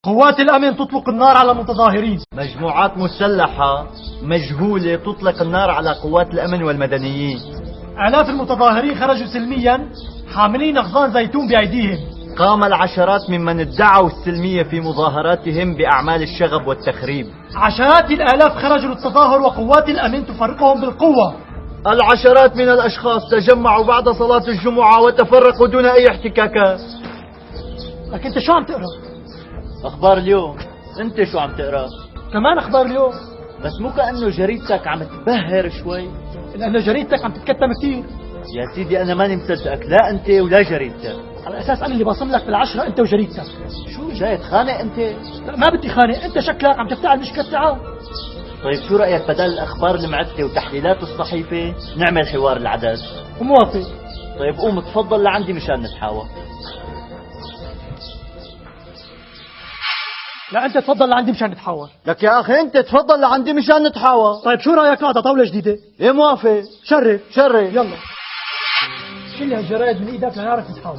قوات الأمن تطلق النار على المتظاهرين. مجموعات مسلحة مجهولة تطلق النار على قوات الأمن والمدنيين. آلاف المتظاهرين خرجوا سلميا حاملين أغصان زيتون بأيديهم. قام العشرات ممن ادعوا السلمية في مظاهراتهم بأعمال الشغب والتخريب. عشرات الآلاف خرجوا للتظاهر وقوات الأمن تفرقهم بالقوة. العشرات من الأشخاص تجمعوا بعد صلاة الجمعة وتفرقوا دون أي احتكاكات. لكن أنت شو عم تقرأ؟ أخبار اليوم. أنت شو عم تقرأ؟ كمان أخبار اليوم. بس مو كأنه جريدتك عم تبهر شوي؟ لأن جريدتك عم تتكتم كثير. يا سيدي أنا ماني مصدقك، لا أنت ولا جريدتك. على أساس أنا اللي بصم لك بالعشرة أنت وجريدتك. شو جاي تخانق أنت؟ لا ما بدي خانق، أنت شكلك عم تفتعل مشكلة ساعات. طيب شو رأيك بدل الأخبار المعتة وتحليلات الصحيفة نعمل حوار العدد؟ موافق. طيب قوم تفضل لعندي مشان نتحاور. لا أنت تفضل لعندي مشان نتحاور. لك يا أخي أنت تفضل لعندي مشان نتحاور. طيب شو رأيك نقعد طاولة جديدة؟ إيه موافق. شرف. يلا شيل هالجرايد من إيدك لنعرف نتحاور.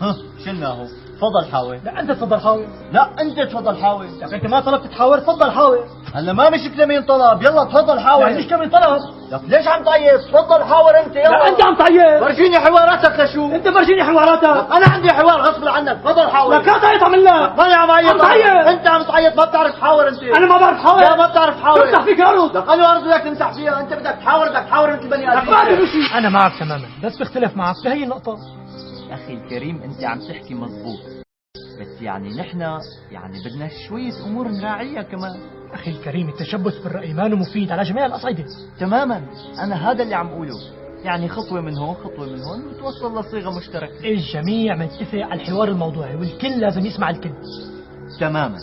ها شلناه. تفضل حاول. لا أنت تفضل حاول. لا أنت تفضل حاول. لك أنت ما طلبت تحاور، تفضل حاول. هلا ما مشكلة مين طلب، يلا تفضل حاول. يعني مش كمين طلب. لك ليش عم تعيط؟ تفضل حاول أنت يلا. لا أنت عم تعيط. فرجيني حواراتك لشو؟ أنت فرجيني حواراتك. أنا عندي حوار غصب عنك، تفضل حاول. لك لا تعيط عمل لك. ماني عم أعيط. عم تعيط. أنت عم تعيط، ما بتعرف تحاور أنت. أنا ما بعرف حاول. لا ما بتعرف تحاور. تمسح فيك أرض. لك أنا أرض بدك تمسح فيها، أنت بدك تحاور مثل بني آدم. ما في شيء. أنا معك تماما، بس بختلف معك بهي النقطة. أخي الكريم أنت عم تحكي مزبوط، بس يعني نحن يعني بدنا شوية أمور نراعيها كمان. أخي الكريم التشبث بالرأي ما مفيد على جميع الأصعدة. تماما، أنا هذا اللي عم أقوله، يعني خطوة من هون خطوة من هون نتوصل لصيغة مشتركة. الجميع متفق على الحوار الموضوعي والكل لازم يسمع الكل. تماما.